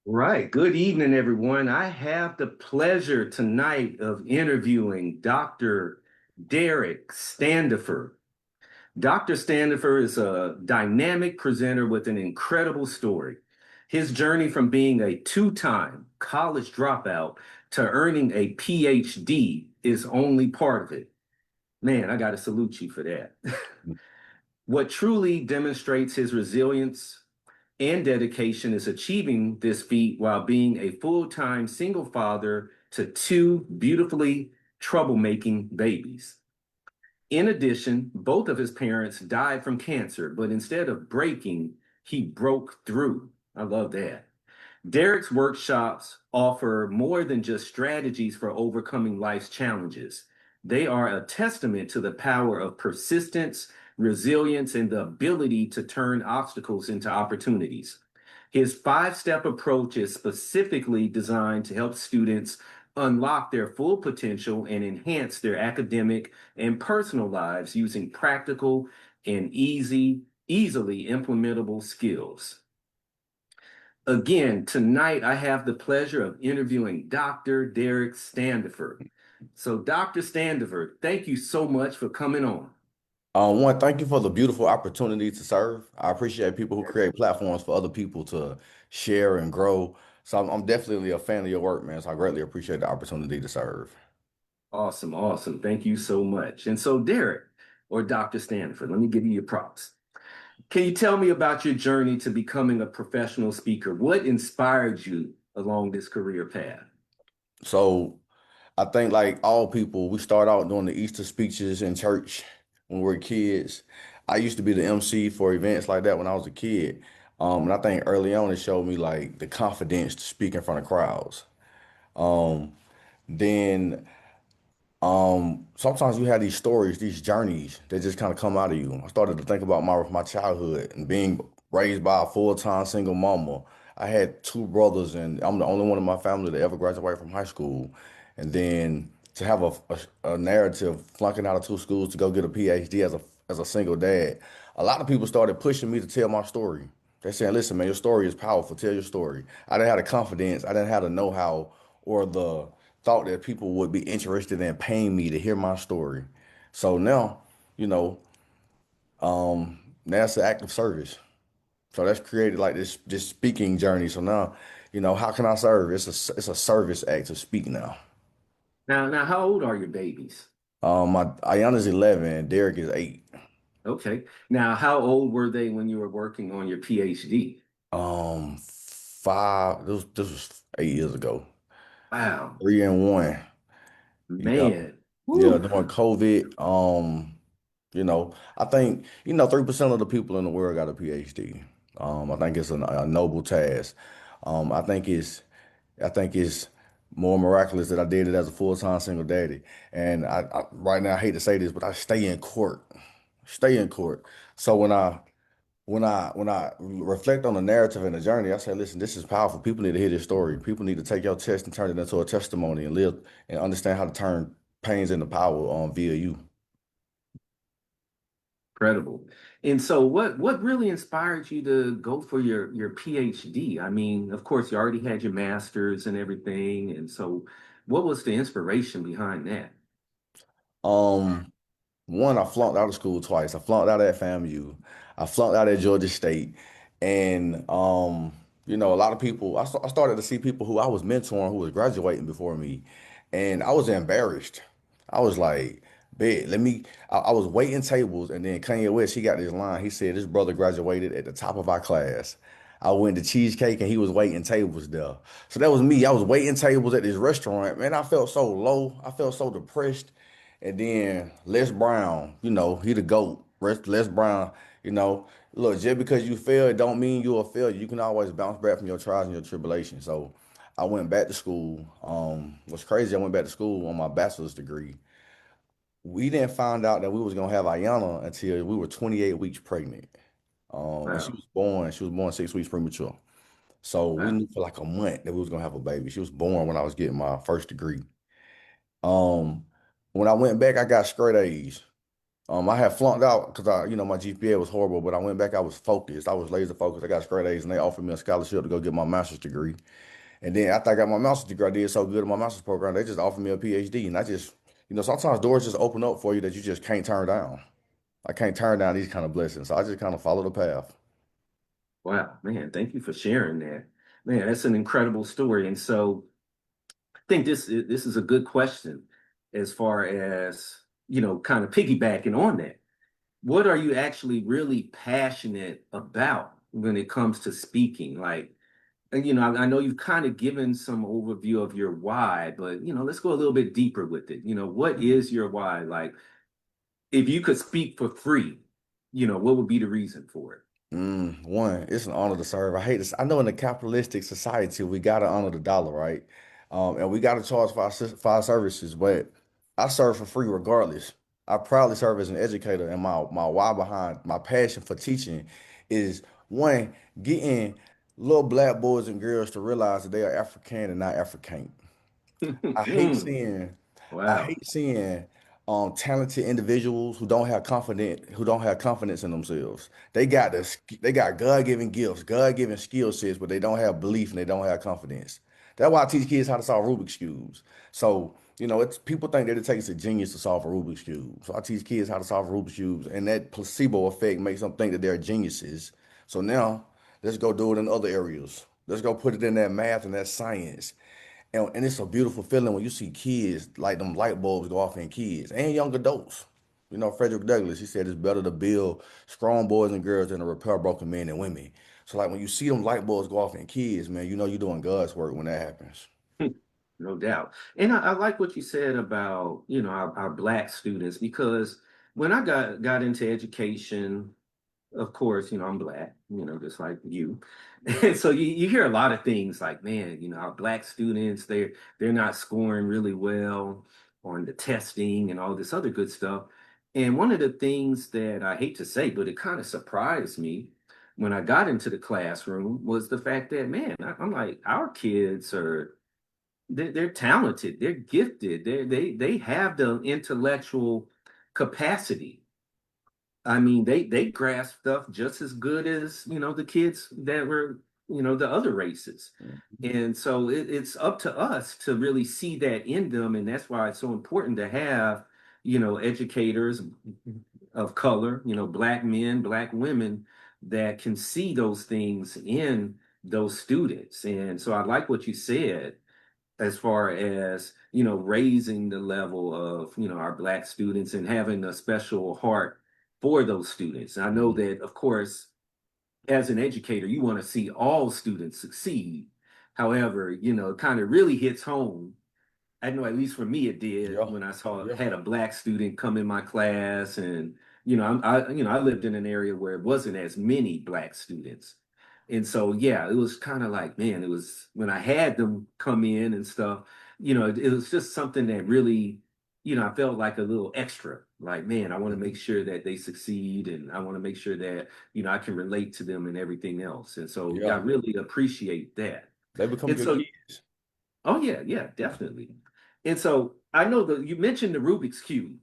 Right. Good evening, everyone. I have the pleasure tonight of interviewing Dr. Derrick Standifer. Dr. Standifer is a dynamic presenter with an incredible story. His journey from being a two-time college dropout to earning a PhD is only part of it. Man, I got to salute you for that. What truly demonstrates his resilience and dedication is achieving this feat while being a full-time single father to two beautifully troublemaking babies. In addition, both of his parents died from cancer, but instead of breaking, he broke through. I love that. Derek's workshops offer more than just strategies for overcoming life's challenges. They are a testament to the power of persistence, resilience, and the ability to turn obstacles into opportunities. His five-step approach is specifically designed to help students unlock their full potential and enhance their academic and personal lives using practical and easily implementable skills. Again, tonight I have the pleasure of interviewing Dr. Derrick Standifer. So, Dr. Standifer, thank you so much for coming on. One, thank you for the beautiful opportunity to serve. I appreciate people who create platforms for other people to share and grow. So I'm definitely a fan of your work, man. So I greatly appreciate the opportunity to serve. Awesome, awesome. Thank you so much. And so, Derrick, or Dr. Standifer, let me give you your props. Can you tell me about your journey to becoming a professional speaker? What inspired you along this career path? So I think like all people, we start out doing the Easter speeches in church when we were kids. I used to be the MC for events like that when I was a kid. And I think early on it showed me like the confidence to speak in front of crowds. Um, then Sometimes you have these stories, these journeys that just kind of come out of you. I started to think about my childhood and being raised by a full-time single mama. I had two brothers, and I'm the only one in my family that ever graduated from high school. And then to have a narrative flunking out of two schools to go get a PhD as a single dad, a lot of people started pushing me to tell my story. They're saying, "Listen, man, your story is powerful. Tell your story." I didn't have the confidence. I didn't have the know-how or the thought that people would be interested in paying me to hear my story. So now, you know, now it's an act of service. So that's created like this speaking journey. So now, how can I serve? It's a service act to speak now. Now, how old are your babies? My Ayana's 11 and Derek is 8. Okay. Now, how old were they when you were working on your PhD? Five. This was 8 years ago. Wow, 3 and 1. Yeah, man. yeah. Woo. During COVID, I think 3% of the people in the world got a PhD. I think it's a noble task. Um, I think it's I think it's more miraculous that I did it as a full-time single daddy. And I right now I hate to say this, but I stay in court. Stay in court. So when I reflect on the narrative and the journey, I say, listen, this is powerful. People need to hear this story. People need to take your test and turn it into a testimony and live and understand how to turn pains into power via you. Incredible. And so what really inspired you to go for your PhD? I mean, of course, you already had your master's and everything. And so what was the inspiration behind that? Um, One, I flunked out of school twice. I flunked out at FAMU. I flunked out at Georgia State. And a lot of people, I started to see people who I was mentoring who was graduating before me. And I was embarrassed. I was like, bet, I was waiting tables, and then Kanye West, he got this line. He said his brother graduated at the top of our class. I went to Cheesecake and he was waiting tables there. So that was me. I was waiting tables at this restaurant. Man, I felt so low. I felt so depressed. And then Les Brown, he the GOAT. Les Brown, look, just because you fail, it don't mean you're a failure. You can always bounce back from your trials and your tribulations. So I went back to school. What's crazy, I went back to school on my bachelor's degree. We didn't find out that we was gonna have Ayana until we were 28 weeks pregnant. And Wow. she was born 6 weeks premature. So we Wow. knew for like a month that we was gonna have a baby. She was born when I was getting my first degree. Um, when I went back, I got straight A's. I had flunked out because my GPA was horrible, but I went back. I was focused. I was laser focused. I got straight A's, and they offered me a scholarship to go get my master's degree. And then after I got my master's degree, I did so good in my master's program, they just offered me a PhD. And I just, sometimes doors just open up for you that you just can't turn down. I can't turn down these kind of blessings. So I just kind of follow the path. Wow, man, thank you for sharing that. Man, that's an incredible story. And so I think this is a good question as far as, kind of piggybacking on that. What are you actually really passionate about when it comes to speaking? Like, and, I know you've kind of given some overview of your why, but, let's go a little bit deeper with it. What is your why? Like, if you could speak for free, what would be the reason for it? One, it's an honor to serve. I hate this. I know in a capitalistic society, we gotta honor the dollar, right? And we gotta charge for for our services, but I serve for free regardless. I proudly serve as an educator, and my why behind my passion for teaching is one, getting little black boys and girls to realize that they are African and not African. I hate seeing I Wow. hate seeing talented individuals who don't have confidence in themselves. They got God-given gifts, God-given skill sets, but they don't have belief and they don't have confidence. That's why I teach kids how to solve Rubik's cubes. So, it's people think that it takes a genius to solve a Rubik's cube. So I teach kids how to solve Rubik's cubes, and that placebo effect makes them think that they're geniuses. So now let's go do it in other areas. Let's go put it in that math and that science. And it's a beautiful feeling when you see kids, like them light bulbs go off in kids and young adults. Frederick Douglass, he said it's better to build strong boys and girls than to repair broken men and women. So like when you see them light bulbs go off in kids, man, you know you're doing God's work when that happens. No doubt. And I like what you said about, our Black students, because when I got into education, of course, I'm Black, just like you. And so you hear a lot of things like, man, our Black students, they're not scoring really well on the testing and all this other good stuff. And one of the things that I hate to say, but it kind of surprised me when I got into the classroom was the fact that, man, I'm like, our kids they're talented, they're gifted, they have the intellectual capacity. I mean, they grasp stuff just as good as, the kids that were, the other races. Mhm. And so it's up to us to really see that in them. And that's why it's so important to have, educators of color, Black men, Black women that can see those things in those students. And so I like what you said as far as raising the level of our Black students and having a special heart for those students. I know Mhm. that, of course, as an educator, you want to see all students succeed. However, it kind of really hits home. I know at least for me it did Yeah. when I saw Yeah. had a Black student come in my class, and I lived in an area where it wasn't as many Black students, and so yeah, it was kind of like, man, it was when I had them come in and stuff, it was just something that really, I felt like a little extra. Like, man, I want to make Mhm. sure that they succeed, and I want to make sure that I can relate to them and everything else, and so yeah, I Yeah. really appreciate that. They become And your so kids. oh yeah, yeah, definitely. And so I know that you mentioned the Rubik's Cube.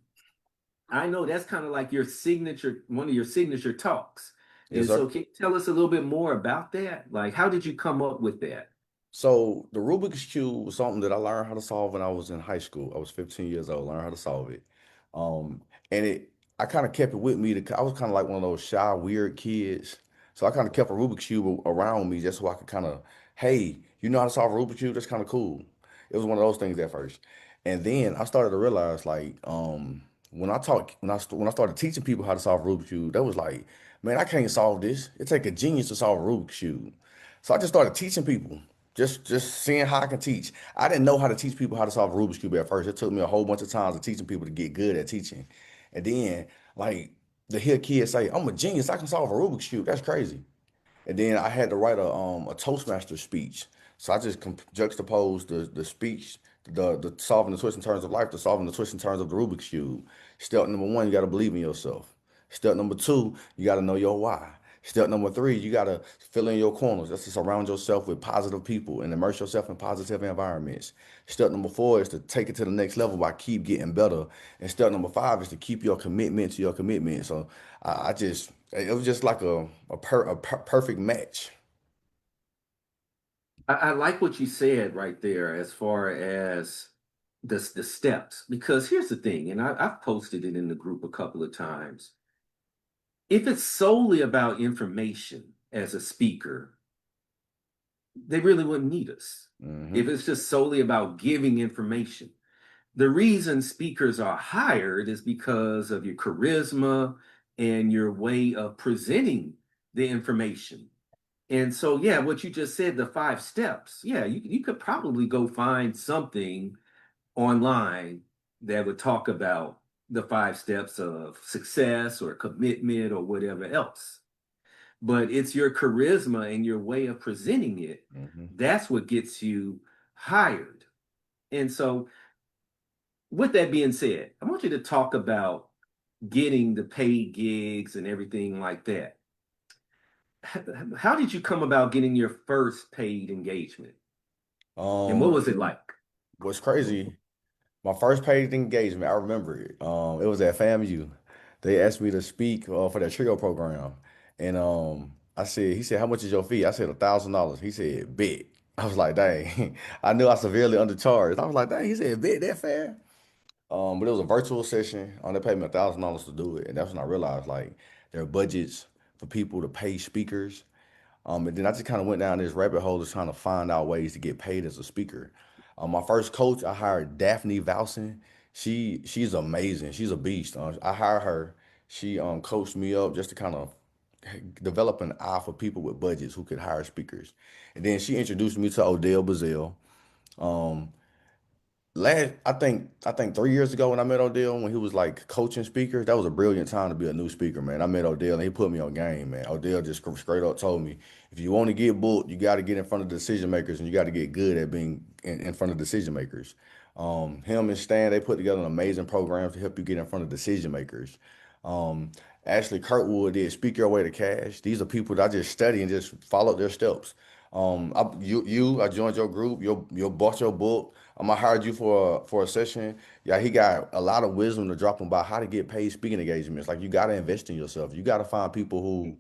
I know that's kind of like your signature, one of your signature talks. Yes, And sir. so can you tell us a little bit more about that? Like, how did you come up with that? So the Rubik's Cube was something that I learned how to solve when I was in high school. I was 15 years old, learned how to solve it. Um, and I kind of kept it with me. I was kind of like one of those shy, weird kids. So I kind of kept a Rubik's Cube around me just so I could kind of, hey, you know how to solve a Rubik's Cube? That's kind of cool. It was one of those things at first. And then I started to realize like, when I started teaching people how to solve a Rubik's Cube, that was like, man, I can't solve this. It take a genius to solve a Rubik's Cube. So I just started teaching people. Just seeing how I can teach. I didn't know how to teach people how to solve a Rubik's Cube at first. It took me a whole bunch of times of teaching people to get good at teaching. And then, like, to hear kids say, I'm a genius, I can solve a Rubik's Cube. That's crazy. And then I had to write a Toastmaster speech. So I just juxtaposed the speech, the solving the twists and turns of life, to solving the twists and turns of the Rubik's Cube. Step number one, you got to believe in yourself. Step number two, you got to know your why. Step number three, you gotta fill in your corners. That's to surround yourself with positive people and immerse yourself in positive environments. Step number four is to take it to the next level by keep getting better. And step number five is to keep your commitment to your commitment. So I just, it was just like perfect match. I like what you said right there as far as the steps, because here's the thing, and I've posted it in the group a couple of times. If it's solely about information as a speaker, they really wouldn't need us. If Hmm. it's just solely about giving information, the reason speakers are hired is because of your charisma and your way of presenting the information. And so, yeah, what you just said, the five steps, yeah, you could probably go find something online that would talk about the five steps of success or commitment or whatever else. But it's your charisma and your way of presenting it. Hmm. That's what gets you hired. And so, with that being said, I want you to talk about getting the paid gigs and everything like that. How did you come about getting your first paid engagement? And what Um, was it like? what's crazy? My first paid engagement, I remember it. It was at FAMU. They asked me to speak for their trio program, and he said, "How much is your fee?" I said, $1,000. He said, "Bet." I was like, "Dang!" I knew I severely undercharged. I was like, "Dang!" He said, "Bet that fair?" But it was a virtual session. They paid me $1,000 to do it, and that's when I realized like there are budgets for people to pay speakers. And then I just kind of went down this rabbit hole of trying to find out ways to get paid as a speaker. My first coach, I hired Daphne Valson. She's amazing. She's a beast. I hired her. She coached me up just to kind of develop an eye for people with budgets who could hire speakers. And then she introduced me to Odell Bazell. Um, I think 3 years ago when I met Odell when he was like coaching speakers, that was a brilliant time to be a new speaker, man. I met Odell and he put me on game, man. Odell just straight up told me, if you want to get booked, you got to get in front of the decision makers and you got to get good at being in front of decision makers. Him and Stan, they put together an amazing program to help you get in front of decision makers. Um, Ashley Kirkwood did Speak Your Way to Cash. These are people that I just study and just follow their steps. I joined your group. You bought your book. I hired you for a session. Yeah, he got a lot of wisdom to drop about how to get paid speaking engagements. Like you got to invest in yourself. You got to find people who.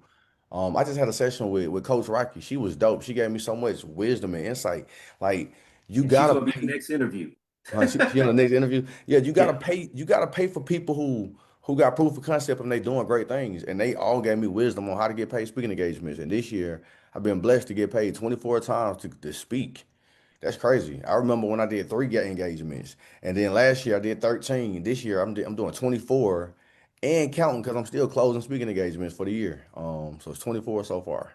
I just had a session with Coach Rocky. She was dope. She gave me so much wisdom and insight. Like you And she's gotta gonna be the pay. next interview. She on the next interview. Yeah, you gotta Yeah. pay. You gotta pay for people who got proof of concept and they doing great things. And they all gave me wisdom on how to get paid speaking engagements. And this year, I've been blessed to get paid 24 times to speak. That's crazy. I remember when I did three get engagements, and then last year I did 13. This year I'm doing 24 and counting because I'm still closing speaking engagements for the year. So it's 24 so far.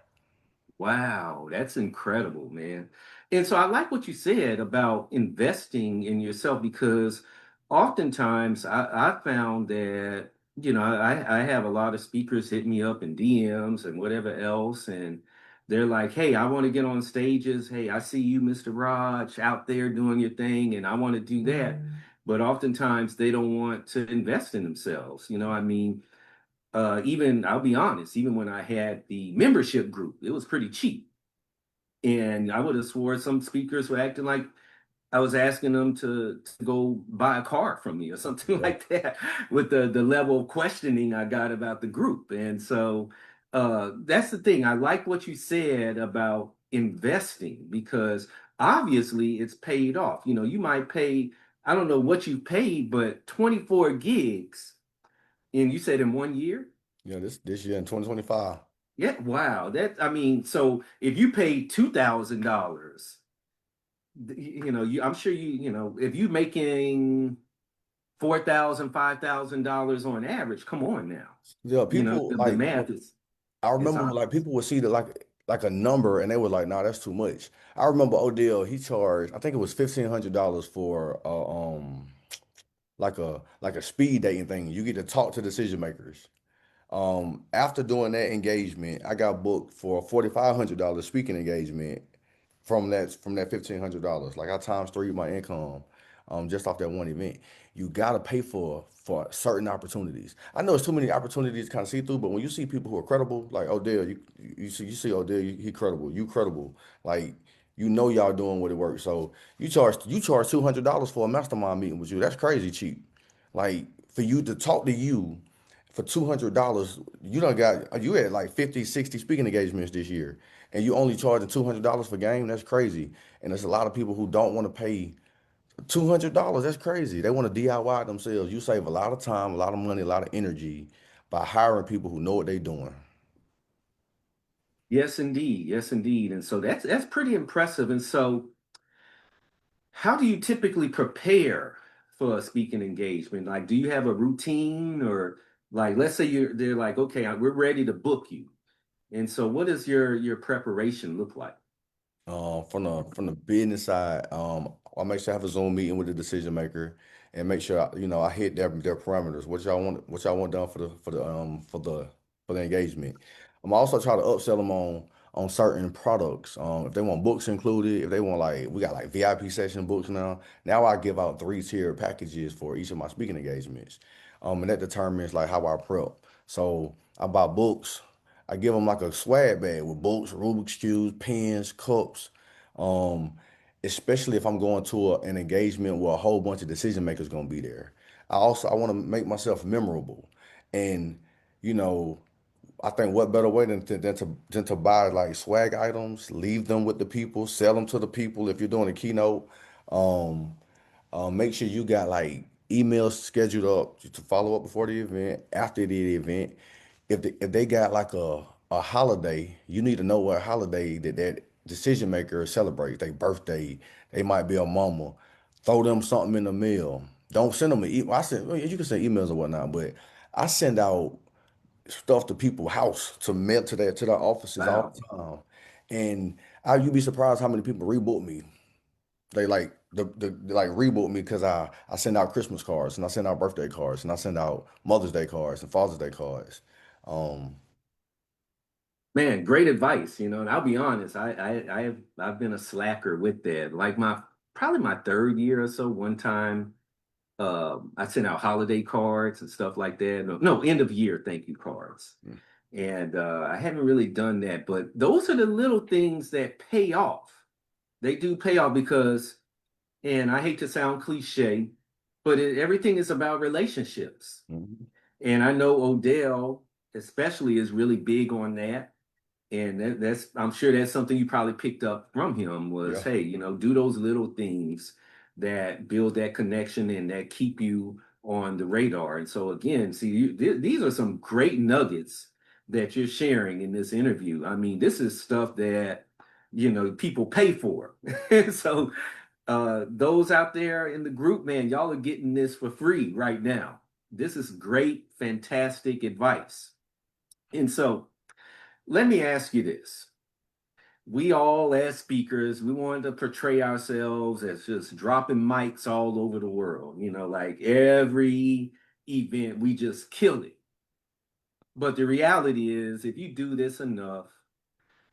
Wow, that's incredible, man. And so I like what you said about investing in yourself because oftentimes I found that, I have a lot of speakers hit me up in DMs and whatever else, and they're like, hey, I want to get on stages. Hey, I see you, Mr. Raj, out there doing your thing, and I want to do that. But oftentimes they don't want to invest in themselves. I mean, even I'll be honest, even when I had the membership group, it was pretty cheap. And I would have swore some speakers were acting like I was asking them to go buy a car from me or something Yeah. like that with the level of questioning I got about the group. And so that's the thing. I like what you said about investing because obviously it's paid off. You might pay, I don't know what you paid, but 24 gigs, and you said in 1 year? Yeah, this year in 2025. Yeah, wow. I mean, so if you paid $2,000, I'm sure if you making 4,000, $5,000 on average, come on now. Yeah, The, people the like math I is remember like obvious. people would see the like a number and they were like, nah, that's too much. I remember Odell, he charged, I think it was $1,500 for like a speed dating thing. You get to talk to decision makers. After doing that engagement, I got booked for a $4,500 speaking engagement from that $1,500. Like I times three my income. just off that one event. You gotta pay for certain opportunities. I know it's too many opportunities to kind of see through, but when you see people who are credible, like Odell, you see Odell, he credible, you credible, like you know y'all doing what it works. So you charge $200 for a mastermind meeting with you. That's crazy cheap. Like for you to talk to you for $200, you had like 50, 60 speaking engagements this year, and you only charging $200 for game. That's crazy. And there's a lot of people who don't want to pay $200. That's crazy. They want to DIY it themselves. You save a lot of time, a lot of money, a lot of energy by hiring people who know what they're doing. Yes, indeed. Yes, indeed. And so that's pretty impressive. And so, how do you typically prepare for a speaking engagement? Like, do you have a routine, or like, let's say they're like, okay, we're ready to book you. And so, what does your preparation look like? From the business side, I make sure I have a Zoom meeting with the decision maker and make sure I hit their parameters. What y'all want done for the engagement. I'm also try to upsell them on certain products. If they want books included, if they want like we got like VIP session books now. Now I give out three-tier packages for each of my speaking engagements. And that determines like how I prep. So I buy books. I give them like a swag bag with books, Rubik's cubes, pens, cups. Um, Especially if I'm going to an engagement where a whole bunch of decision makers gonna be there. I want to make myself memorable, and you know, I think what better way than to buy like swag items, leave them with the people, sell them to the people. If you're doing a keynote, um, make sure you got like emails scheduled up to follow up before the event, after the event. If they got like a holiday, you need to know what holiday that decision maker celebrates. Their birthday, they might be a mama. Throw them something in the mail. Don't send them an email. Well, you can send emails or whatnot, but I send out stuff to people's house to mail to their offices all Wow. the time. And you'd be surprised how many people rebook me. They like they like reboot me because I send out Christmas cards and I send out birthday cards and I send out Mother's Day cards and Father's Day cards. Um, Man, great advice, and I'll be honest, I've been a slacker with that. Like my probably my third year or so, one time I sent out holiday cards and stuff like that. No, no, end of year thank you cards. And I haven't really done that, but those are the little things that pay off. They do pay off because, and I hate to sound cliche, but everything is about relationships. mhm. And I know Odell especially is really big on that. And that's I'm sure that's something you probably picked up from him was, Yeah. hey, do those little things that build that connection and that keep you on the radar. And so again, see, these are some great nuggets that you're sharing in this interview. I mean, this is stuff that people pay for. So those out there in the group, man, y'all are getting this for free right now. This is great, fantastic advice. And so let me ask you this. We all, as speakers, we wanted to portray ourselves as just dropping mics all over the world. Like every event, we just killed it. But the reality is, if you do this enough,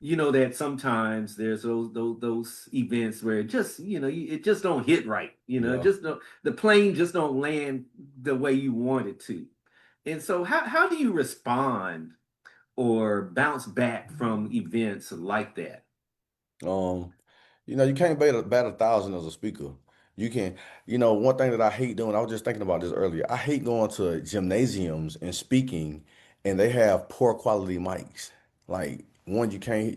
you know that sometimes there's those events where it just it just don't hit right. Yeah. Just don't, the plane just don't land the way you want it to. And so, how do you respond or bounce back from events like that? Um, you can't bat a thousand as a speaker. You can, one thing that I hate doing, I was just thinking about this earlier. I hate going to gymnasiums and speaking and they have poor quality mics. Like one,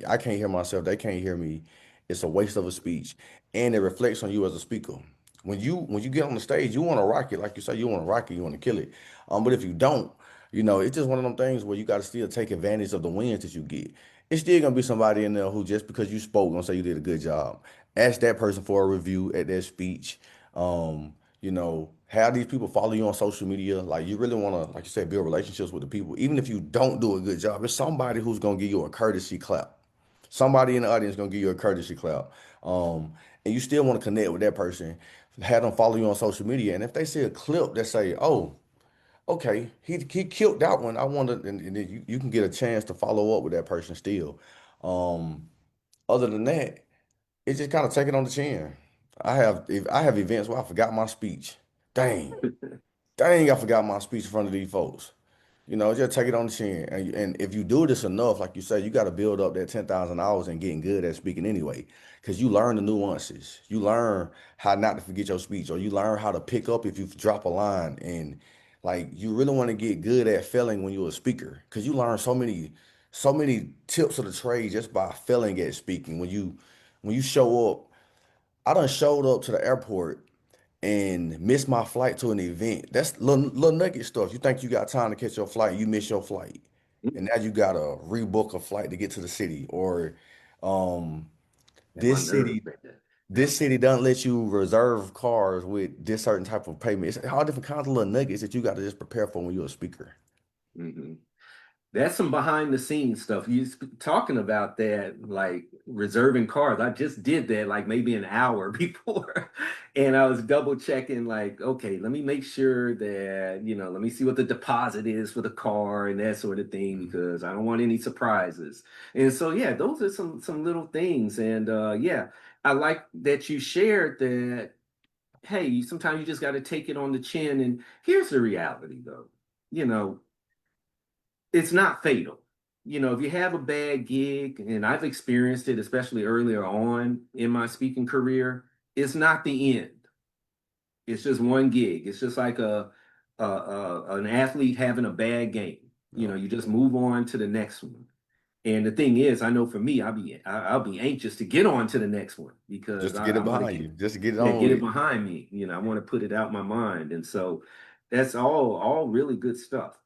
I can't hear myself, they can't hear me. It's a waste of a speech. And it reflects on you as a speaker. When you get on the stage, you want to rock it, like you say, you want to rock it, you want to kill it. But if you don't, it's just one of them things where you got to still take advantage of the wins that you get. It's still gonna be somebody in there who just because you spoke gonna say you did a good job. Ask that person for a review at their speech. Have these people follow you on social media. Like you really wanna, like you said, build relationships with the people. Even if you don't do a good job, it's somebody who's gonna give you a courtesy clap. Somebody in the audience gonna give you a courtesy clap. And you still want to connect with that person. Have them follow you on social media. And if they see a clip that say, "Oh, okay, he killed that one," I wonder, and then you can get a chance to follow up with that person still. Um, Other than that, it's just kind of take it on the chin. I have events where I forgot my speech. Dang, dang, I forgot my speech in front of these folks. You know, just take it on the chin. And if you do this enough, like you say, you got to build up that 10,000 hours and getting good at speaking anyway. Because you learn the nuances. You learn how not to forget your speech, or you learn how to pick up if you drop a line. And like, you really want to get good at failing when you're a speaker. Because you learn so many tips of the trade just by failing at speaking. When you show up, I done showed up to the airport and miss my flight to an event. That's little nugget stuff. You think you got time to catch your flight, you miss your flight. And now you gotta rebook a flight to get to the city. Or um And my this nerves, city, man. this city doesn't let you reserve cars with this certain type of payment. It's all different kinds of little nuggets that you gotta just prepare for when you're a speaker. Hmm. That's some behind the scenes stuff. Talking about that, like reserving cars. I just did that like maybe an hour before, and I was double checking, like, okay, let me make sure that, let me see what the deposit is for the car and that sort of thing, Mhm. because I don't want any surprises. And so, yeah, those are some little things. And yeah, I like that you shared that. Hey, sometimes you just got to take it on the chin. And here's the reality, though. You know, it's not fatal. If you have a bad gig, and I've experienced it, especially earlier on in my speaking career, it's not the end. It's just one gig. It's just like an athlete having a bad game. Yeah. You just move on to the next one. And the thing is, I know for me, I'll be anxious to get on to the next one because Just to get I it want to behind you, just to get it on get it with. behind me. I want to put it out my mind. And so that's all really good stuff.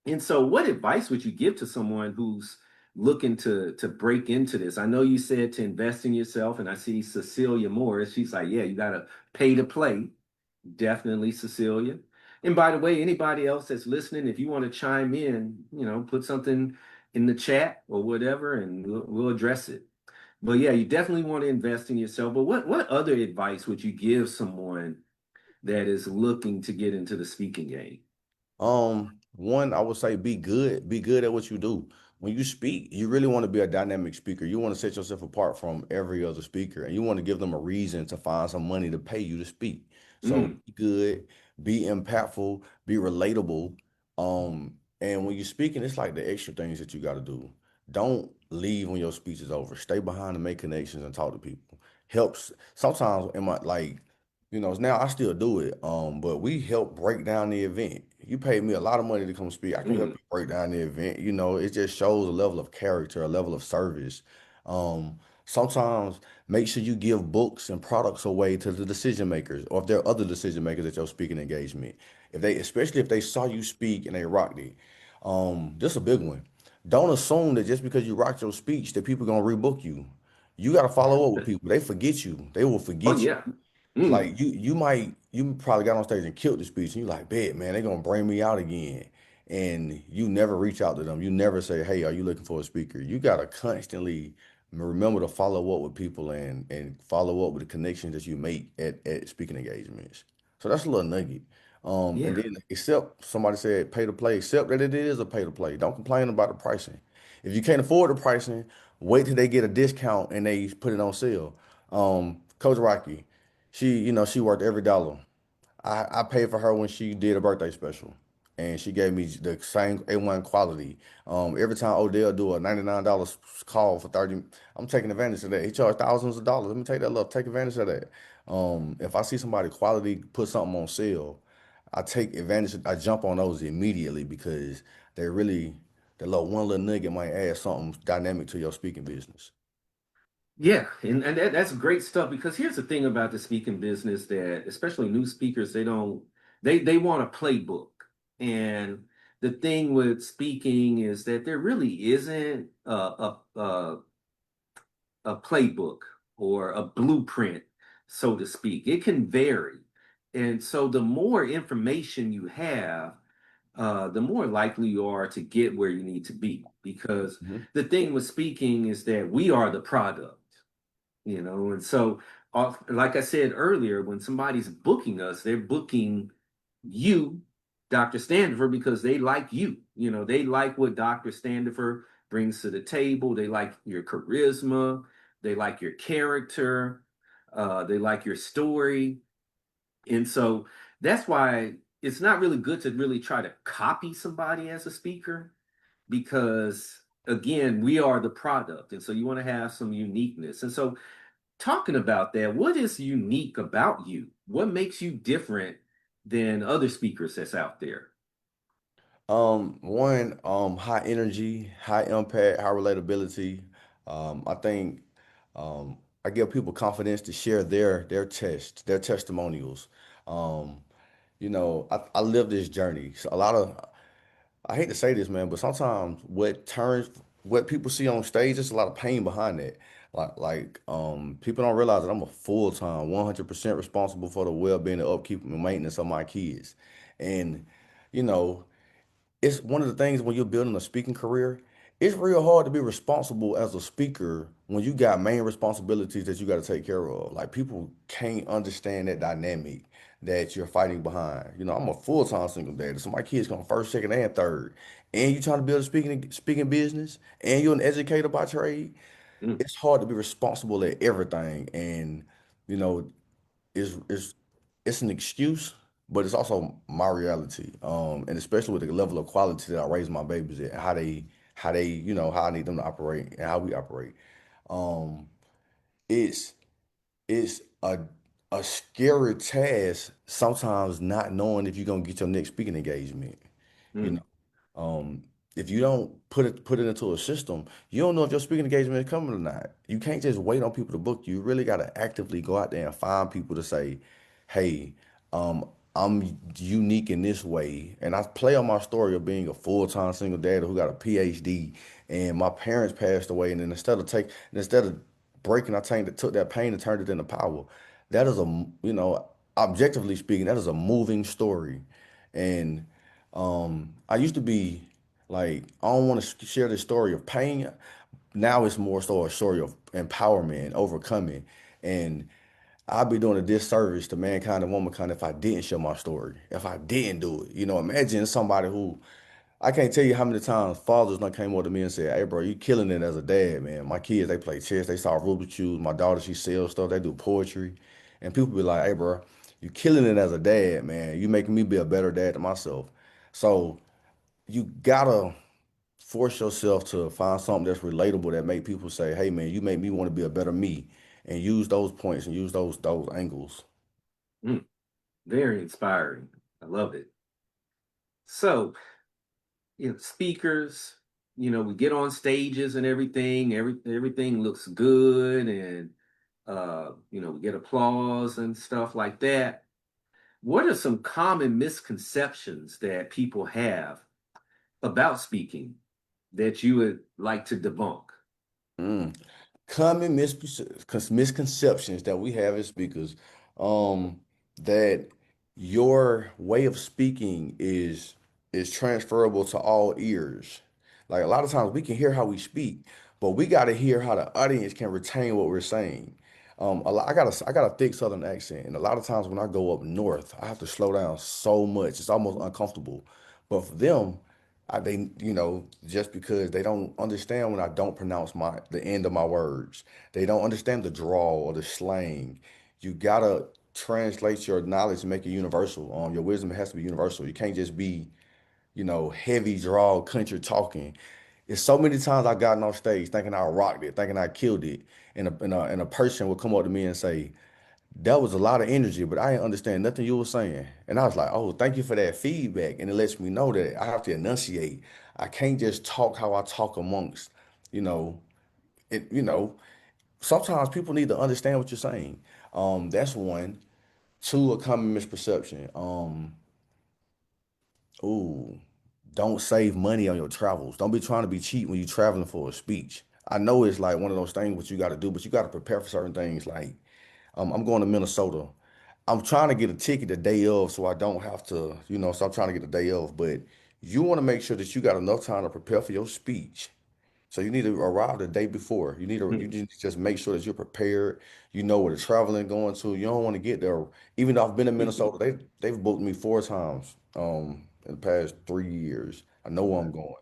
And so, what advice would you give to someone who's looking to break into this? I know you said to invest in yourself, and I see Cecilia Morris. She's like, "Yeah, you got to pay to play." Definitely, Cecilia. And by the way, anybody else that's listening, if you want to chime in, put something in the chat or whatever, and we'll address it. But yeah, you definitely want to invest in yourself. But what other advice would you give someone that is looking to get into the speaking game? One, I would say be good at what you do. When you speak, you really want to be a dynamic speaker. You want to set yourself apart from every other speaker, and you want to give them a reason to find some money to pay you to speak. So Mm, be good, be impactful, be relatable. And when you're speaking, it's like the extra things that you got to do. Don't leave when your speech is over. Stay behind and make connections and talk to people. Helps sometimes in my like now I still do it. But we help break down the event. You paid me a lot of money to come speak. I can help mm. you break down the event. It just shows a level of character, a level of service. Sometimes make sure you give books and products away to the decision makers, or if there are other decision makers at your speaking engagement. Especially if they saw you speak and they rocked it. This is a big one. Don't assume that just because you rocked your speech that people gonna rebook you. You gotta follow up with people. They forget you. They will Oh forget you. yeah. Mm. Like you probably got on stage and killed the speech, and you like, bet man, they gonna bring me out again. And you never reach out to them. You never say, hey, are you looking for a speaker? You gotta constantly remember to follow up with people and follow up with the connections that you make at speaking engagements. So that's a little nugget. And Yeah. then accept somebody said pay to play, accept that it is a pay to play. Don't complain about the pricing. If you can't afford the pricing, wait till they get a discount and they put it on sale. Coach Rocky, she worked every dollar. I paid for her when she did a birthday special, and she gave me the same A1 quality. Every time Odell do a $99 call for 30, I'm taking advantage of that. He charged thousands of dollars. Let me take that love, take advantage of that. If I see somebody quality put something on sale, I take advantage. I jump on those immediately because they really that little one little nugget might add something dynamic to your speaking business. Yeah, and that's great stuff because here's the thing about the speaking business that especially new speakers, they want a playbook. And the thing with speaking is that there really isn't a playbook or a blueprint, so to speak. It can vary. And so the more information you have, the more likely you are to get where you need to be. Because Mhm. the thing with speaking is that we are the product. And so, like I said earlier, when somebody's booking us, they're booking you, Dr. Standifer, because they like you. They like what Dr. Standifer brings to the table. They like your charisma. They like your character. They like your story. And so that's why it's not really good to really try to copy somebody as a speaker because, again, we are the product. And so you want to have some uniqueness. And so, talking about that, what is unique about you? What makes you different than other speakers that's out there? One, high energy, high impact, high relatability. I think I give people confidence to share their testimonials. Um, I live this journey. So I hate to say this, man, but sometimes what people see on stage, there's a lot of pain behind that. People don't realize that I'm a full-time, 100% responsible for the well-being and upkeep and maintenance of my kids. And, you know, it's one of the things when you're building a speaking career, it's real hard to be responsible as a speaker when you got main responsibilities that you got to take care of. Like people can't understand that dynamic that you're fighting behind. I'm a full-time single dad, so my kids come first, second, and third. And you trying to build a speaking business, and you're an educator by trade. Mm, It's hard to be responsible at everything, and you know is it's an excuse, but it's also my reality. And especially with the level of quality that I raise my babies at, how I need them to operate and how we operate. Um, it's it's a scary task sometimes not knowing if you're gonna get your next speaking engagement. You mm, know, if you don't put it into a system, you don't know if your speaking engagement is coming or not. You can't just wait on people to book you. You really got to actively go out there and find people to say, "Hey, I'm unique in this way." And I play on my story of being a full-time single dad who got a PhD, and my parents passed away. And then instead of breaking, took that pain and turned it into power. That is objectively speaking, that is a moving story, and I used to be like, I don't want to share this story of pain. Now it's more so a story of empowerment and overcoming. And I'd be doing a disservice to mankind and womankind if I didn't share my story, if I didn't do it. Imagine somebody who, I can't tell you how many times fathers done came over to me and said, "Hey, bro, you killing it as a dad, man. My kids, they play chess, they saw Rubik cubes. My daughter, she sells stuff, they do poetry." And people be like, "Hey, bro, you killing it as a dad, man. You making me be a better dad to myself." So you gotta force yourself to find something that's relatable that make people say, "Hey, man, you make me want to be a better me," and use those points and use those angles. mm. Very inspiring. I love it. So, speakers, we get on stages and everything. Everything looks good, and we get applause and stuff like that. What are some common misconceptions that people have about speaking that you would like to debunk? Mm. Common misconceptions that we have as speakers, um, that your way of speaking is transferable to all ears. Like a lot of times we can hear how we speak, but we got to hear how the audience can retain what we're saying. I got a thick Southern accent, and a lot of times when I go up north, I have to slow down so much it's almost uncomfortable. But for them, just because they don't understand when I don't pronounce the end of my words. They don't understand the drawl or the slang. You gotta translate your knowledge and make it universal. Your wisdom has to be universal. You can't just be, heavy drawl country talking. It's so many times I gotten off stage thinking I rocked it, thinking I killed it, and a person would come up to me and say, "That was a lot of energy, but I didn't understand nothing you were saying." And I was like, "Oh, thank you for that feedback." And it lets me know that I have to enunciate. I can't just talk how I talk amongst, you know, it, you know, sometimes people need to understand what you're saying. That's one. Two, a common misperception. Ooh, don't save money on your travels. Don't be trying to be cheap when you're traveling for a speech. I know it's like one of those things what you got to do, but you got to prepare for certain things. Like, I'm going to Minnesota. I'm trying to get a ticket the day of so I don't have to, so I'm trying to get the day of. But you want to make sure that you got enough time to prepare for your speech. So you need to arrive the day before. You need to just make sure that you're prepared. You know where the traveling going to. You don't want to get there. Even though I've been in Minnesota, they've booked me 4 times in the past 3 years. I know where I'm going.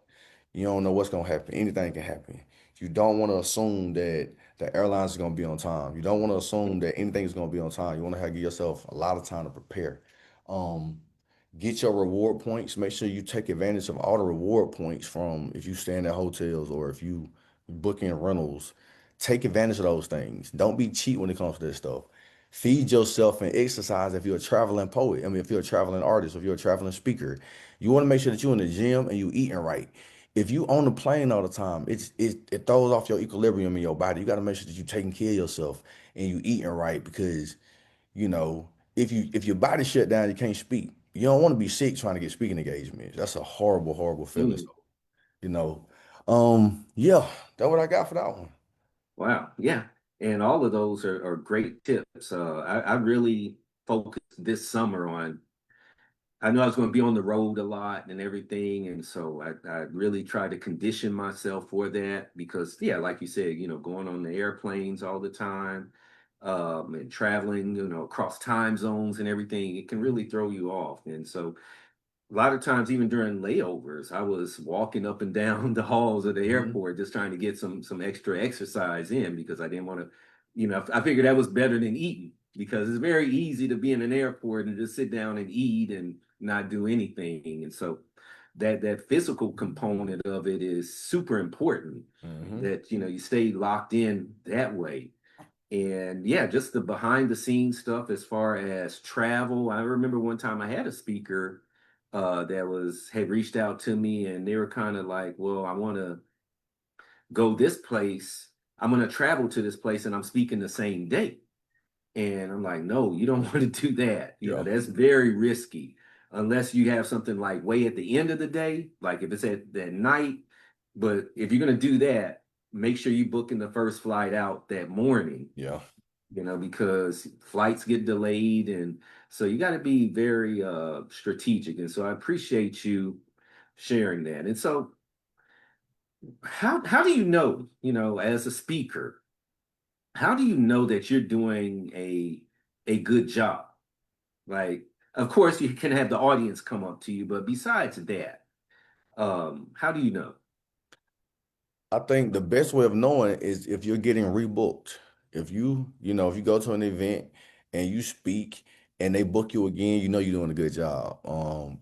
You don't know what's gonna happen. Anything can happen. You don't want to assume that the airlines are going to be on time. You don't want to assume that anything is going to be on time. You want to have give yourself a lot of time to prepare. Um, get your reward points. Make sure you take advantage of all the reward points from if you staying at hotels or if you booking rentals. Take advantage of those things. Don't be cheap when it comes to this stuff. Feed yourself and exercise if you're a traveling poet. I mean, if you're a traveling artist, if you're a traveling speaker, you want to make sure that you're in the gym and you eating right. If you on the plane all the time, it throws off your equilibrium in your body. You got to make sure that you're taking care of yourself and you eating right because you know, if your body shut down, you can't speak. You don't want to be sick trying to get speaking engagements. That's a horrible, horrible feeling. So, Mm. you know, yeah, that's what I got for that one. Wow. Yeah. And all of those are great tips. I really focused this summer on, I know I was going to be on the road a lot and everything. And so I really tried to condition myself for that because, yeah, like you said, going on the airplanes all the time, and traveling, across time zones and everything, it can really throw you off. And so a lot of times, even during layovers, I was walking up and down the halls of the Hmm. airport just trying to get some extra exercise in because I didn't want to, I figured that was better than eating because it's very easy to be in an airport and just sit down and eat and not do anything. And so that physical component of it is super important Hmm. that you stay locked in that way. And yeah, just the behind the scenes stuff as far as travel. I remember one time I had a speaker that was had reached out to me and they were kind of like, well, I want to go this place. I'm going to travel to this place and I'm speaking the same day. And I'm like, no, you don't want to do that. Yeah, That's very risky unless you have something like way at the end of the day, like if it's at that night. But if you're going to do that, make sure you book in the first flight out that morning, yeah. because flights get delayed. And so you got to be very strategic. And so I appreciate you sharing that. And so how do as a speaker, how do you know that you're doing a good job? Like, of course, you can have the audience come up to you, but besides that, how do you know? I think the best way of knowing is if you're getting rebooked. If you go to an event and you speak and they book you again, you know you're doing a good job.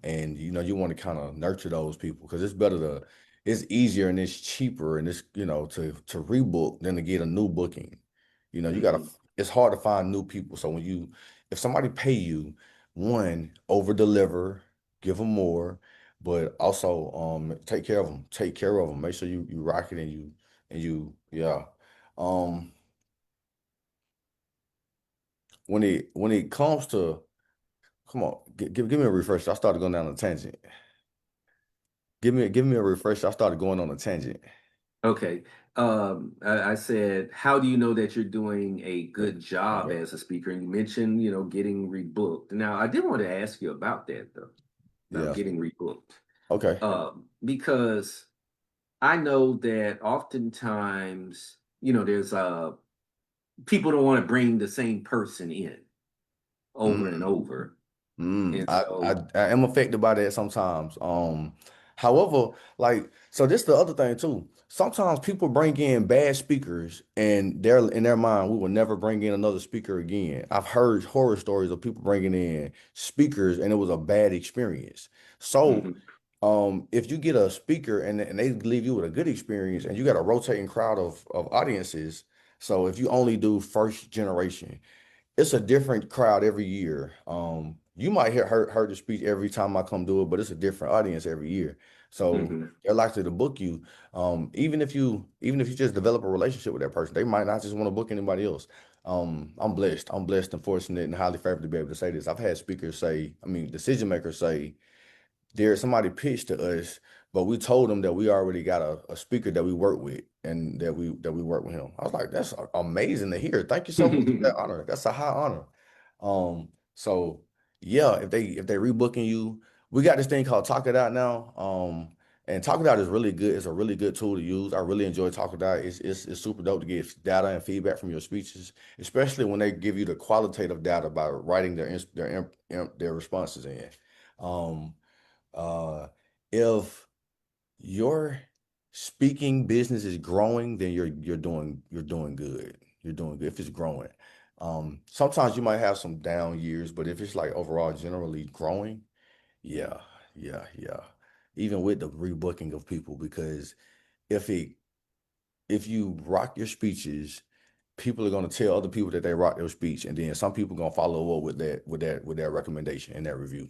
And you want to kind of nurture those people because it's easier and it's cheaper and to rebook than to get a new booking. Hmm. It's hard to find new people. So if somebody pay you, one, over deliver, give them more, but also take care of them. Take care of them. Make sure you rock it yeah. Um, when it comes to come on, give me a refresher. I started going down a tangent. Give me a refresher. I started going on a tangent. Okay. I said, how do you know that you're doing a Yeah. good job Okay. as a speaker? And you mentioned, getting rebooked. Now, I did want to ask you about that though, about Yeah. getting rebooked. Okay. Because I know that oftentimes, there's people don't want to bring the same person in over and Mm. over. Mm, And I, I so, I am affected by that sometimes. However, like so this the other thing too. Sometimes people bring in bad speakers and they're in their mind, we will never bring in another speaker again. I've heard horror stories of people bringing in speakers and it was a bad experience. So, mhm, if you get a speaker and they leave you with a good experience and you got a rotating crowd of audiences, so if you only do first generation it's a different crowd every year. You might heard the speech every time I come do it, but it's a different audience every year. So mhm. they're likely to book you. Even if you just develop a relationship with that person, they might not just want to book anybody else. I'm blessed. I'm blessed and fortunate and highly favored to be able to say this. I've had speakers say, I mean, decision makers say, there's somebody pitched to us, but we told them that we already got a speaker that we work with and that we work with him. I was like, that's amazing to hear. Thank you so much for that honor. That's a high honor. So yeah, if they rebooking you, we got this thing called Talk It Out now. And Talk It Out is really good. It's a really good tool to use. I really enjoy Talk It Out. It's super dope to get data and feedback from your speeches, especially when they give you the qualitative data by writing their responses in. Um, uh, if your speaking business is growing, then you're doing good. You're doing good if it's growing. Sometimes you might have some down years, but if it's like overall generally growing, yeah, yeah. Even with the rebooking of people, because if it if you rock your speeches, people are gonna tell other people that they rock their speech, and then some people gonna follow up with that recommendation and that review.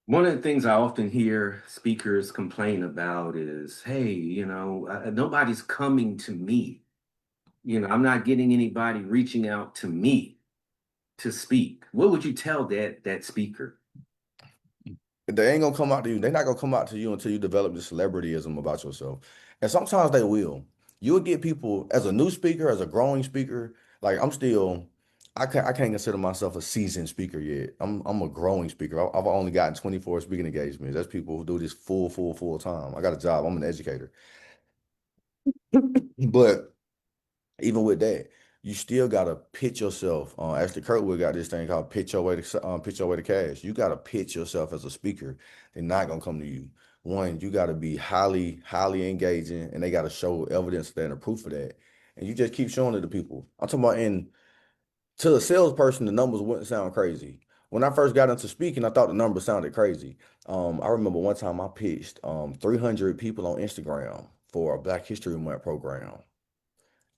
One of the things I often hear speakers complain about is, hey, nobody's coming to me. I'm not getting anybody reaching out to me to speak. What would you tell that speaker? They ain't gonna come out to you. They're not gonna come out to you until you develop the celebrityism about yourself. And sometimes they will. You'll get people as a new speaker, as a growing speaker. Like I can't consider myself a seasoned speaker yet. I'm a growing speaker. I've only gotten 24 speaking engagements. That's people who do this full time. I got a job. I'm an educator. But even with that, you still gotta pitch yourself. Actually, Kurtwood got this thing called pitch your way to cash. You gotta pitch yourself as a speaker. They're not gonna come to you. One, you gotta be highly engaging, and they gotta show evidence of that and proof of that. And you just keep showing it to people. I'm talking about to a salesperson, the numbers wouldn't sound crazy. When I first got into speaking, I thought the numbers sounded crazy. I remember one time I pitched 300 people on Instagram for a Black History Month program.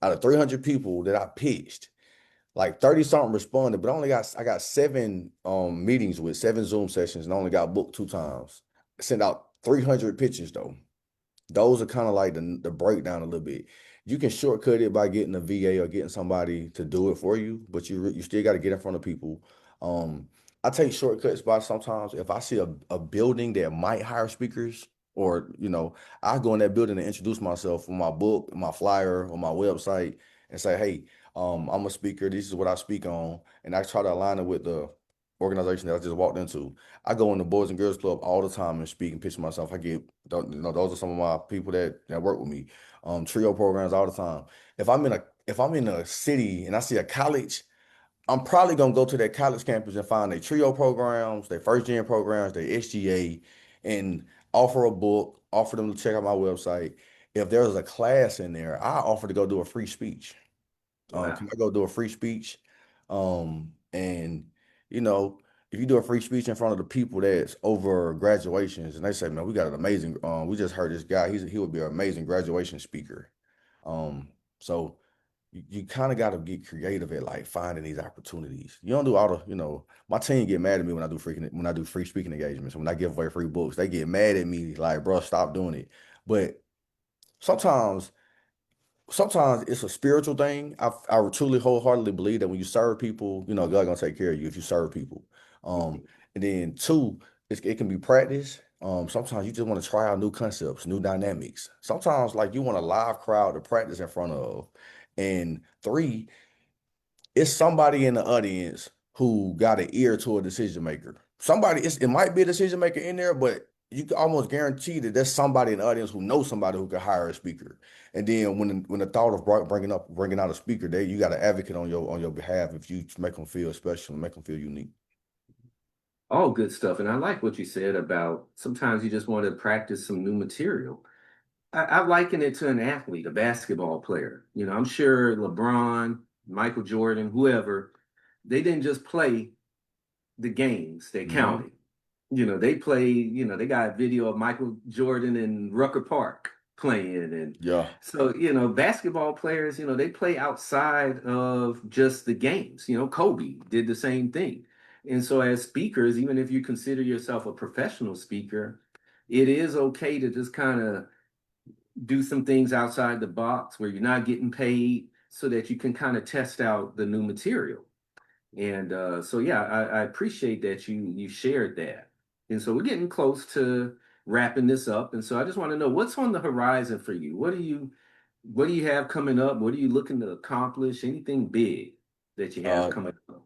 Out of 300 people that I pitched, like 30 something responded, but I got seven meetings with seven Zoom sessions and I only got booked two times. I sent out 300 pitches though. Those are kind of like the breakdown a little bit. You can shortcut it by getting a VA or getting somebody to do it for you, but you still got to get in front of people. Um, I take shortcuts by sometimes if I see a building that might hire speakers, or I go in that building and introduce myself with my book, my flyer, or my website, and say, hey, I'm a speaker. This is what I speak on, and I try to align it with the organization that I just walked into. I go in the Boys and Girls Club all the time and speak and pitch myself. Those are some of my people that work with me. Trio programs all the time. If I'm in a city and I see a college, I'm probably gonna go to that college campus and find their trio programs, their first gen programs, their SGA, and offer a book, offer them to check out my website. If there's a class in there, I offer to go do a free speech. Wow. Can I go do a free speech? And you know, if you do a free speech in front of the people that's over graduations, and they say, "Man, we got an amazing," we just heard this guy. He would be an amazing graduation speaker. So you kind of got to get creative at like finding these opportunities. You don't do my team get mad at me when I do free speaking engagements. When I give away free books, they get mad at me like, "Bro, stop doing it." But sometimes sometimes it's a spiritual thing. I truly wholeheartedly believe that when you serve people, God gonna take care of you if you serve people. And then two, it can be practice. Sometimes you just want to try out new concepts, new dynamics. Sometimes like you want a live crowd to practice in front of. And three, it's somebody in the audience who got an ear to a decision maker. It might be a decision maker in there, but you can almost guarantee that there's somebody in the audience who knows somebody who could hire a speaker. And then when the thought of bringing out a speaker, you got an advocate on your behalf if you make them feel special and make them feel unique. All good stuff. And I like what you said about sometimes you just want to practice some new material. I liken it to an athlete, a basketball player. I'm sure LeBron, Michael Jordan, whoever, they didn't just play the games they Hmm. counted. They play, they got a video of Michael Jordan in Rucker Park playing. And Yeah. so, basketball players, they play outside of just the games. Kobe did the same thing. And so, as speakers, even if you consider yourself a professional speaker, it is okay to just kind of do some things outside the box where you're not getting paid so that you can kind of test out the new material. And so yeah, I appreciate that you shared that. And so we're getting close to wrapping this up. And so I just want to know what's on the horizon for you. What do you have coming up? What are you looking to accomplish? Anything big that you have Uh, coming up?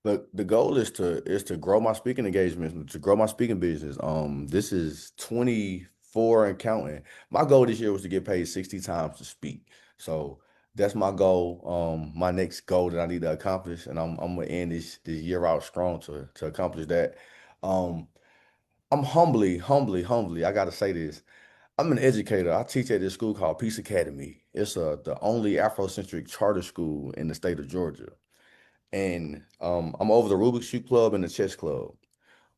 the goal is to grow my speaking engagements, to grow my speaking business. This is 24 and counting. My goal this year was to get paid 60 times to speak. So that's my goal. My next goal that I need to accomplish, and I'm gonna end this year out strong to accomplish that. Um, I'm humbly, I gotta say this. I'm an educator. I teach at this school called Peace Academy. It's the only Afrocentric charter school in the state of Georgia. And I'm over the Rubik's Cube Club and the chess club.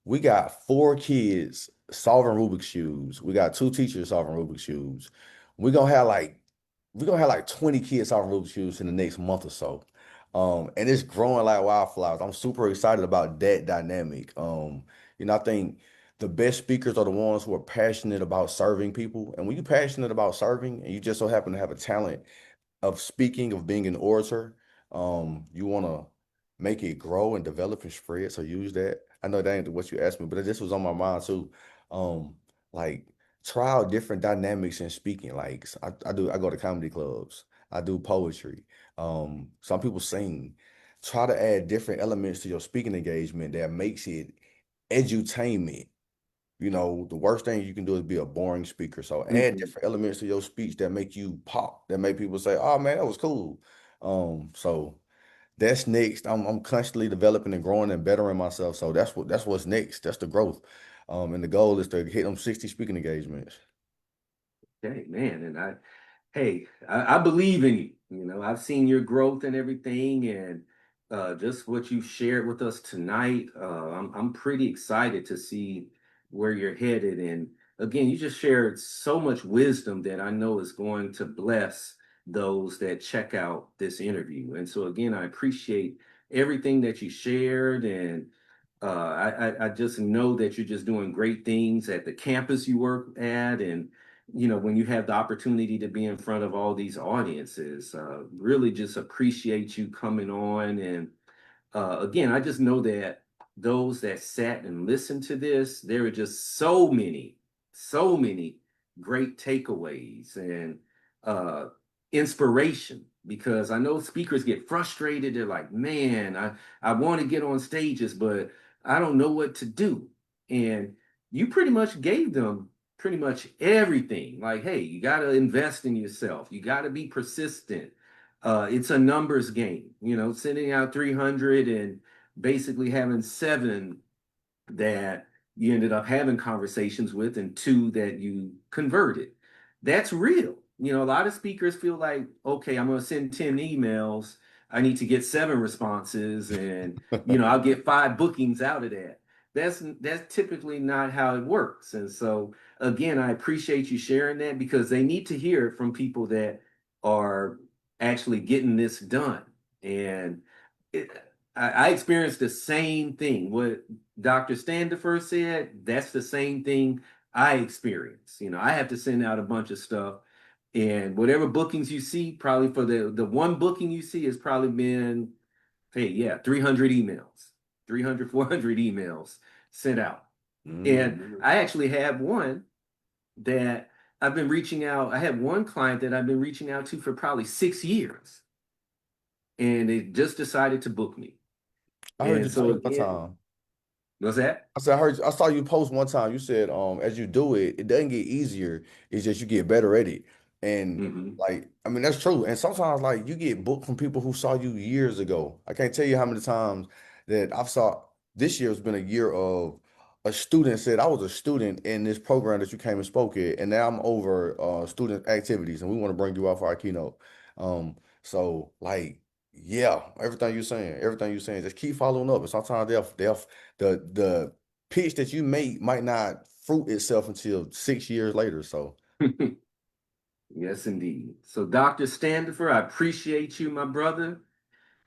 We got 4 kids solving Rubik's cubes. We got 2 teachers solving Rubik's cubes. We're gonna have like we're gonna have like 20 kids solving Rubik's cubes in the next month or so. And it's growing like wildflowers. I'm super excited about that dynamic. I think the best speakers are the ones who are passionate about serving people. And when you're passionate about serving and you just so happen to have a talent of speaking, of being an orator, you want to make it grow and develop and spread. So use that. I know that ain't what you asked me, but this was on my mind too. Um, like try out different dynamics in speaking. Like I go to comedy clubs. I do poetry. Some people sing. Try to add different elements to your speaking engagement that makes it edutainment. The worst thing you can do is be a boring speaker. So add Mhm. different elements to your speech that make you pop, that make people say, "Oh man, that was cool." So that's next. I'm constantly developing and growing and bettering myself. So that's what's next. That's the growth. And the goal is to hit them 60 speaking engagements. Okay, man, and hey, I believe in you. I've seen your growth and everything, and just what you shared with us tonight. I'm pretty excited to see where you're headed. And again, you just shared so much wisdom that I know is going to bless those that check out this interview. And so again, I appreciate everything that you shared, and I just know that you're just doing great things at the campus you work at, and when you have the opportunity to be in front of all these audiences, really just appreciate you coming on. And again, I just know that those that sat and listened to this, there are just so many great takeaways and uh, inspiration. Because I know speakers get frustrated. They're like, man, I want to get on stages, but I don't know what to do. And you pretty much gave them pretty much everything. Like, hey, you got to invest in yourself. You got to be persistent. It's a numbers game, sending out 300 and basically having seven that you ended up having conversations with and two that you converted. That's real. A lot of speakers feel like, okay, I'm going to send 10 emails. I need to get seven responses and, I'll get five bookings out of that. That's typically not how it works. And so again, I appreciate you sharing that because they need to hear it from people that are actually getting this done. And it, I experienced the same thing. What Dr. Standifer said, that's the same thing I experience. I have to send out a bunch of stuff, and whatever bookings you see, probably for the one booking you see has probably been, hey, yeah, 300 emails, 300, 400 emails sent out. And I actually have one that I've been reaching out. I have one client that I've been reaching out to for probably 6 years, and they just decided to book me. I heard And you so say one again, time. what's that? I said, I saw you post one time. You said, as you do it, it doesn't get easier. It's just you get better at it. And Hmm. like, I mean, that's true. And sometimes like you get booked from people who saw you years ago. I can't tell you how many times that I've saw this year has been a year of a student said, I was a student in this program that you came and spoke at, and now I'm over student activities and we want to bring you out for our keynote. So like, yeah, everything you're saying, just keep following up. And sometimes the pitch that you make might not fruit itself until 6 years later. So, Yes, indeed. So, Dr. Standifer, I appreciate you, my brother.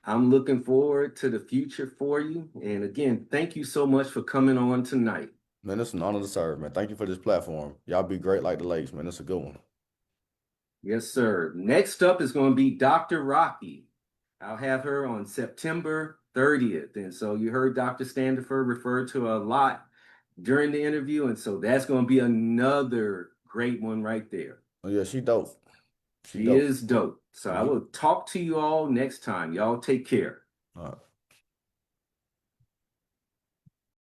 I'm looking forward to the future for you. And again, thank you so much for coming on tonight. man, it's an honor to serve, man. Thank you for this platform. Y'all be great like the lakes, man. It's a good one. Yes, sir. Next up is going to be Dr. Rocky. I'll have her on September 30th. And so you heard Dr. Standifer refer to a lot during the interview. And so that's going to be another great one right there. Oh yeah, she dope. She She dope. is dope. So I Mhm. will talk to you all next time. Y'all take care. All right.